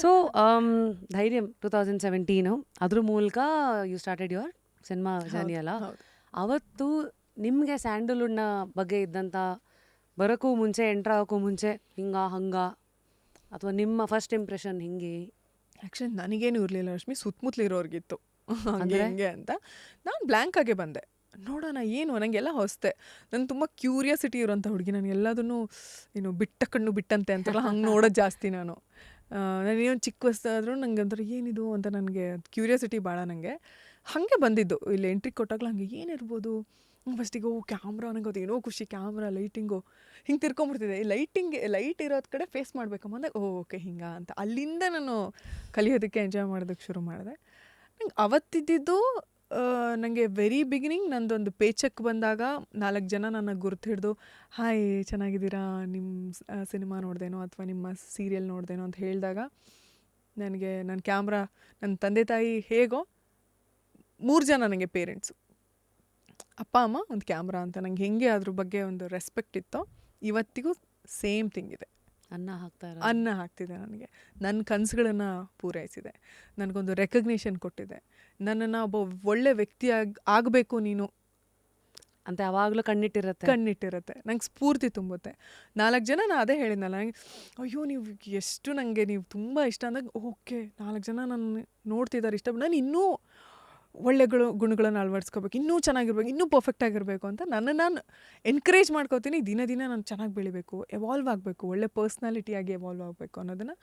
So Dhairyam 2017 ಅದ್ರ ಮೂಲಕ you started your cinema journey ಅಲ್ಲ. ಅವತ್ತು ನಿಮಗೆ ಸ್ಯಾಂಡಲ್ವುಡ್ನ ಬಗ್ಗೆ ಇದ್ದಂಥ ಬರೋಕ್ಕೂ ಮುಂಚೆ ಎಂಟ್ರ್ ಆಗೋಕ್ಕೂ ಮುಂಚೆ ಹಂಗ ಅಥವಾ ನಿಮ್ಮ ಫಸ್ಟ್ ಇಂಪ್ರೆಷನ್ ಹಿಂಗೆ? ಆ್ಯಕ್ಚುಲಿ ನನಗೇನು ಇರಲಿಲ್ಲ ರಶ್ಮಿ, ಸುತ್ತಮುತ್ತಲಿರೋರ್ಗಿತ್ತು ಹಂಗೆ ಹಿಂಗೆ ಅಂತ. ನಾನು ಬ್ಲ್ಯಾಂಕ್ ಆಗೇ ಬಂದೆ, ನೋಡೋಣ ಏನು, ನನಗೆಲ್ಲ ಹೊಸ್ತೆ. ನಾನು ತುಂಬ ಕ್ಯೂರಿಯಾಸಿಟಿ ಇರೋಂಥ ಹುಡುಗಿ, ನಾನು ಎಲ್ಲದನ್ನು ಏನು ಬಿಟ್ಟ ಕಣ್ಣು ಬಿಟ್ಟಂತೆ ಅಂತಾರಲ್ಲ ಹಂಗೆ ನೋಡೋದು ಜಾಸ್ತಿ. ನಾನೇನು ಚಿಕ್ಕ ವಯಸ್ಸಾದರೂ ನನಗೆ ಒಂಥರ ಏನಿದು ಅಂತ ನನಗೆ ಕ್ಯೂರಿಯಾಸಿಟಿ ಭಾಳ. ನನಗೆ ಹಾಗೆ ಬಂದಿದ್ದು ಇಲ್ಲಿ ಎಂಟ್ರಿ ಕೊಟ್ಟಾಗಲೂ ಹಂಗೆ ಏನಿರ್ಬೋದು. ಫಸ್ಟಿಗೆ ಕ್ಯಾಮ್ರಾ, ನನಗೆ ಅದೇನೋ ಖುಷಿ, ಕ್ಯಾಮ್ರಾ ಲೈಟಿಂಗು ಹಿಂಗೆ ತಿರ್ಕೊಂಬಿಡ್ತಿದೆ. ಲೈಟ್ ಇರೋದ್ ಕಡೆ ಫೇಸ್ ಮಾಡ್ಬೇಕಮ್ಮ ಅಂದಾಗ ಓಕೆ ಹಿಂಗ ಅಂತ ಅಲ್ಲಿಂದ ನಾನು ಕಲಿಯೋದಕ್ಕೆ ಎಂಜಾಯ್ ಮಾಡೋದಕ್ಕೆ ಶುರು ಮಾಡಿದೆ. ನಂಗೆ ಅವತ್ತಿದ್ದು ನನಗೆ ವೆರಿ ಬಿಗಿನಿಂಗ್ ನಂದೊಂದು ಪೇಚಕ್ ಬಂದಾಗ 4 ಜನ ನನ್ನ ಗುರ್ತು ಹಿಡಿದು ಹಾಯ್ ಚೆನ್ನಾಗಿದ್ದೀರಾ, ನಿಮ್ಮ ಸಿನಿಮಾ ನೋಡ್ದೇನೋ ಅಥವಾ ನಿಮ್ಮ ಸೀರಿಯಲ್ ನೋಡ್ದೇನೋ ಅಂತ ಹೇಳಿದಾಗ ನನಗೆ ನನ್ನ ಕ್ಯಾಮ್ರಾ, ನನ್ನ ತಂದೆ ತಾಯಿ ಹೇಗೋ 3 ಜನ ನನಗೆ ಪೇರೆಂಟ್ಸು, ಅಪ್ಪ ಅಮ್ಮ, ಒಂದು ಕ್ಯಾಮ್ರಾ ಅಂತ ನಂಗೆ ಹೆಂಗೆ ಅದ್ರ ಬಗ್ಗೆ ಒಂದು ರೆಸ್ಪೆಕ್ಟ್ ಇತ್ತೋ ಇವತ್ತಿಗೂ ಸೇಮ್ ಥಿಂಗ್ ಇದೆ. ಅನ್ನ ಹಾಕ್ತಿದೆ ನನಗೆ, ನನ್ನ ಕನಸುಗಳನ್ನು ಪೂರೈಸಿದೆ, ನನಗೊಂದು ರೆಕಗ್ನಿಷನ್ ಕೊಟ್ಟಿದೆ, ನನ್ನನ್ನು ಒಬ್ಬ ಒಳ್ಳೆ ವ್ಯಕ್ತಿ ಆಗಬೇಕು ನೀನು ಅಂತ ಯಾವಾಗಲೂ ಕಣ್ಣಿಟ್ಟಿರುತ್ತೆ, ನಂಗೆ ಸ್ಫೂರ್ತಿ ತುಂಬುತ್ತೆ. 4 ಜನ ನಾನು ಅದೇ ಹೇಳಿದ್ನಲ್ಲ, ನನಗೆ ಅಯ್ಯೋ ನೀವು ಎಷ್ಟು ನನಗೆ ನೀವು ತುಂಬ ಇಷ್ಟ ಅಂದಾಗ ಓಕೆ 4 ಜನ ನನ್ನ ನೋಡ್ತಿದ್ದಾರೆ, ಇಷ್ಟ ನಾನು ಇನ್ನೂ ಒಳ್ಳೆ ಗುಣಗಳನ್ನು ಅಳವಡಿಸ್ಕೋಬೇಕು, ಇನ್ನೂ ಚೆನ್ನಾಗಿರ್ಬೇಕು, ಇನ್ನೂ ಪರ್ಫೆಕ್ಟ್ ಆಗಿರಬೇಕು ಅಂತ ನಾನು ಎನ್ಕರೇಜ್ ಮಾಡ್ಕೋತೀನಿ. ದಿನ ನಾನು ಚೆನ್ನಾಗಿ ಬೆಳಿಬೇಕು, ಎವಾಲ್ವ್ ಆಗಬೇಕು, ಒಳ್ಳೆ ಪರ್ಸ್ನಾಲಿಟಿಯಾಗಿ ಎವಾಲ್ವ್ ಆಗಬೇಕು ಅನ್ನೋದನ್ನು,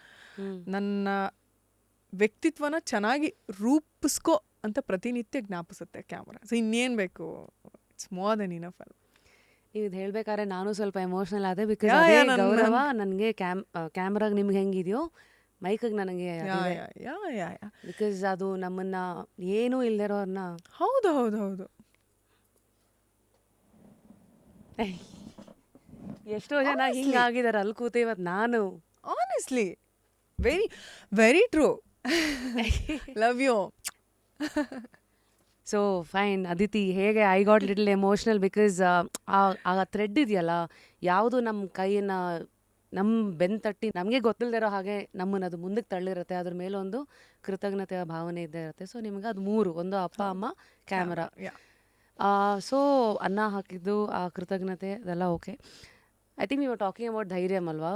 ನನ್ನ ವ್ಯಕ್ತಿತ್ವನ ಚೆನ್ನಾಗಿ ರೂಪಿಸ್ಕೋ ಅಂತ ಪ್ರತಿನಿತ್ಯ ಜ್ಞಾಪಿಸುತ್ತೆ ಕ್ಯಾಮ್ರಾ. ಸೊ ಇನ್ನೇನು ಬೇಕು, ಇಟ್ಸ್ ಮೋರ್ ದೆನ್ ಇನಫ್. ನೀವು ಇದು ಹೇಳ್ಬೇಕಾದ್ರೆ ನಾನು ಸ್ವಲ್ಪ ಎಮೋಷ್ನಲ್ ಆದೆ. ಬಿಕಾಸ್ ಗೌರವ ನನಗೆ ಕ್ಯಾಮ್ರಾಗ ನಿಮ್ಗೆ ಹೆಂಗಿದೆಯೋ ಮೈಕಿಗೆ ನನಗೆ, ಬಿಕಾಸ್ ಅದು ನಮ್ಮನ್ನ ಏನೂ ಇಲ್ದಿರೋರ್ನ. ಹೌದು ಎಷ್ಟೋ ಜನ ಹಿಂಗಾಗಿದ್ದಾರೆ ಅಲ್ಲಿ ಕೂತು. ಇವತ್ತು ನಾನು honestly very very true. Love you. So fine Aditi, ಹೇಗೆ I got little emotional because ಆ ಥ್ರೆಡ್ ಇದೆಯಲ್ಲ, ಯಾವುದು ನಮ್ಮ ಕೈಯನ್ನ ನಮ್ಮ ಬೆನ್ನು ತಟ್ಟಿ ನಮಗೆ ಗೊತ್ತಿಲ್ಲದಿರೋ ಹಾಗೆ ನಮ್ಮನ್ನು ಅದು ಮುಂದಕ್ಕೆ ತಳ್ಳಿರುತ್ತೆ. ಅದ್ರ ಮೇಲೊಂದು ಕೃತಜ್ಞತೆಯ ಭಾವನೆ ಇದ್ದೇ ಇರುತ್ತೆ. ಸೊ ನಿಮ್ಗೆ ಅದು 3, ಒಂದು ಅಪ್ಪ ಅಮ್ಮ, ಕ್ಯಾಮ್ರಾ. ಸೊ ಅನ್ನ ಹಾಕಿದ್ದು, ಆ ಕೃತಜ್ಞತೆ, ಅದೆಲ್ಲ ಓಕೆ. ಐ ಥಿಂಕ್ ನೀವು ಟಾಕಿಂಗ್ ಅಬೌಟ್ ಧೈರ್ಯಂ ಅಲ್ವಾ,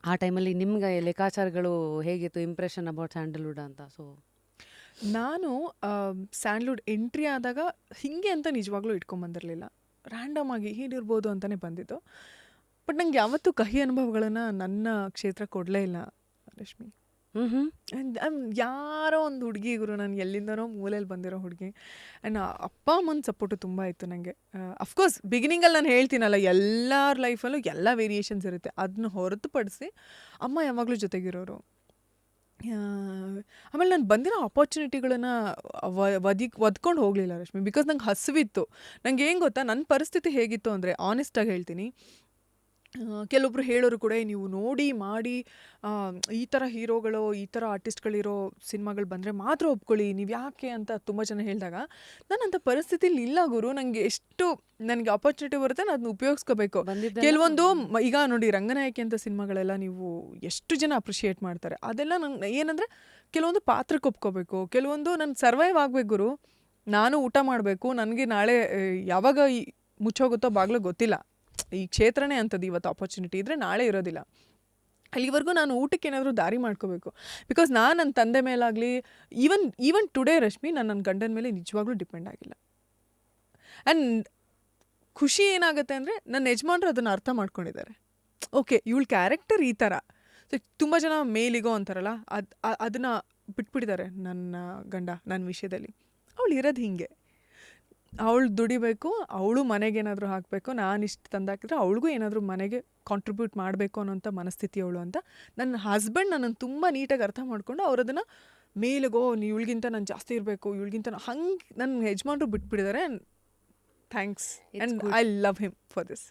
ಆ ಟೈಮಲ್ಲಿ ನಿಮ್ಗೆ ಲೆಕ್ಕಾಚಾರಗಳು ಹೇಗಿತ್ತು, ಇಂಪ್ರೆಷನ್ ಅಬೌಟ್ ಸ್ಯಾಂಡಲ್ವುಡ್ ಅಂತ? ಸೊ ನಾನು ಸ್ಯಾಂಡಲ್ವುಡ್ ಎಂಟ್ರಿ ಆದಾಗ ಹೀಗೆ ಅಂತ ನಿಜವಾಗ್ಲೂ ಇಟ್ಕೊಂಬಂದಿರಲಿಲ್ಲ, ರ್ಯಾಂಡಮ್ ಆಗಿ ಹೀಗಿರ್ಬೋದು ಅಂತಲೇ ಬಂದಿದ್ದು. ಬಟ್ ನಂಗೆ ಯಾವತ್ತೂ ಕಹಿ ಅನುಭವಗಳನ್ನು ನನ್ನ ಕ್ಷೇತ್ರ ಕೊಡಲೇ ಇಲ್ಲ ರಶ್ಮಿ. ಯಾರೋ ಒಂದು ಹುಡುಗಿ ಗುರು, ನಾನು ಎಲ್ಲಿಂದನೋ ಮೂಲೆಯಲ್ಲಿ ಬಂದಿರೋ ಹುಡುಗಿ. ಆ್ಯಂಡ್ ಅಪ್ಪ ಅಮ್ಮನ ಸಪೋರ್ಟು ತುಂಬ ಇತ್ತು ನನಗೆ. ಅಫ್ಕೋರ್ಸ್ ಬಿಗಿನಿಂಗಲ್ಲಿ ನಾನು ಹೇಳ್ತೀನಲ್ಲ, ಎಲ್ಲರ ಲೈಫಲ್ಲೂ ಎಲ್ಲ ವೇರಿಯೇಷನ್ಸ್ ಇರುತ್ತೆ, ಅದನ್ನ ಹೊರತುಪಡಿಸಿ ಅಮ್ಮ ಯಾವಾಗಲೂ ಜೊತೆಗಿರೋರು. ಆಮೇಲೆ ನಾನು ಬಂದಿರೋ ಆಪರ್ಚುನಿಟಿಗಳನ್ನು ಒದ್ಕೊಂಡು ಹೋಗಲಿಲ್ಲ ರಶ್ಮಿ, ಬಿಕಾಸ್ ನಂಗೆ ಹಸಿವಿತ್ತು. ನಂಗೆ ಏನು ಗೊತ್ತಾ, ನನ್ನ ಪರಿಸ್ಥಿತಿ ಹೇಗಿತ್ತು ಅಂದರೆ, ಆನೆಸ್ಟಾಗಿ ಹೇಳ್ತೀನಿ, ಕೆಲವೊಬ್ರು ಹೇಳೋರು ಕೂಡ ನೀವು ನೋಡಿ ಮಾಡಿ ಈ ಥರ ಹೀರೋಗಳು, ಈ ಥರ ಆರ್ಟಿಸ್ಟ್ಗಳಿರೋ ಸಿನಿಮಾಗಳು ಬಂದರೆ ಮಾತ್ರ ಒಪ್ಕೊಳ್ಳಿ, ನೀವು ಯಾಕೆ ಅಂತ ತುಂಬ ಜನ ಹೇಳಿದಾಗ ನಾನಂಥ ಪರಿಸ್ಥಿತಿಲಿ ಇಲ್ಲ ಗುರು. ನನಗೆ ಆಪರ್ಚುನಿಟಿ ಬರುತ್ತೆ, ನಾನು ಅದನ್ನ ಉಪಯೋಗಿಸ್ಕೋಬೇಕು. ಕೆಲವೊಂದು ಈಗ ನೋಡಿ ರಂಗನಾಯಕಿ ಅಂತ ಸಿನಿಮಾಗಳೆಲ್ಲ ನೀವು ಎಷ್ಟು ಜನ ಅಪ್ರಿಷಿಯೇಟ್ ಮಾಡ್ತಾರೆ, ಅದೆಲ್ಲ ನಂಗೆ ಏನಂದರೆ ಕೆಲವೊಂದು ಪಾತ್ರಕ್ಕೆ ಒಪ್ಕೋಬೇಕು, ಕೆಲವೊಂದು ನಾನು ಸರ್ವೈವ್ ಆಗಬೇಕು ಗುರು. ನಾನು ಊಟ ಮಾಡಬೇಕು, ನನಗೆ ನಾಳೆ ಯಾವಾಗ ಮುಚ್ಚೋಗುತ್ತೋ ಬಾಗ್ಲು ಗೊತ್ತಿಲ್ಲ. ಈ ಕ್ಷೇತ್ರನೇ ಅಂಥದ್ದು, ಇವತ್ತು ಆಪರ್ಚುನಿಟಿ ಇದ್ದರೆ ನಾಳೆ ಇರೋದಿಲ್ಲ. ಅಲ್ಲಿವರೆಗೂ ನಾನು ಊಟಕ್ಕೆ ಏನಾದರೂ ದಾರಿ ಮಾಡ್ಕೋಬೇಕು. ಬಿಕಾಸ್ ನಾನು ನನ್ನ ತಂದೆ ಮೇಲಾಗಲಿ, ಈವನ್ ಟುಡೇ ರಶ್ಮಿ, ನಾನು ನನ್ನ ಗಂಡನ ಮೇಲೆ ನಿಜವಾಗ್ಲೂ ಡಿಪೆಂಡ್ ಆಗಿಲ್ಲ. ಆ್ಯಂಡ್ ಖುಷಿ ಏನಾಗುತ್ತೆ ಅಂದರೆ, ನನ್ನ ಯಜಮಾನ್ರು ಅದನ್ನು ಅರ್ಥ ಮಾಡ್ಕೊಂಡಿದ್ದಾರೆ. ಓಕೆ, ಇವಳ ಕ್ಯಾರೆಕ್ಟರ್ ಈ ಥರ. ಸೊ ತುಂಬ ಜನ ಮೇಲಿಗೋ ಅಂತಾರಲ್ಲ, ಅದನ್ನು ಬಿಟ್ಬಿಟ್ಟಿದ್ದಾರೆ ನನ್ನ ಗಂಡ ನನ್ನ ವಿಷಯದಲ್ಲಿ. ಅವಳು ಇರೋದು ಹೀಗೆ, ಅವಳು ದುಡಿಬೇಕು, ಅವಳು ಮನೆಗೇನಾದರೂ ಹಾಕಬೇಕು, ನಾನು ಇಷ್ಟು ತಂದಾಕಿದ್ರೆ ಅವಳಿಗೂ ಏನಾದರೂ ಮನೆಗೆ ಕಾಂಟ್ರಿಬ್ಯೂಟ್ ಮಾಡಬೇಕು ಅನ್ನೋಂಥ ಮನಸ್ಥಿತಿ ಅವಳು ಅಂತ. ನನ್ನ ಹಸ್ಬೆಂಡ್ ನನ್ನನ್ನು ತುಂಬ ನೀಟಾಗಿ ಅರ್ಥ ಮಾಡಿಕೊಂಡು ಅವ್ರು ಅದನ್ನು ಮೇಲಿಗೋ ಇವಳಿಗಿಂತ ನಾನು ಜಾಸ್ತಿ ಇರಬೇಕು, ಇವಳಿಗಿಂತ ಹಂಗೆ ನನ್ನ ಯಜಮಾನ್ರು ಬಿಟ್ಬಿಟ್ಟಿದ್ದಾರೆ. Thanks, and I love him for this.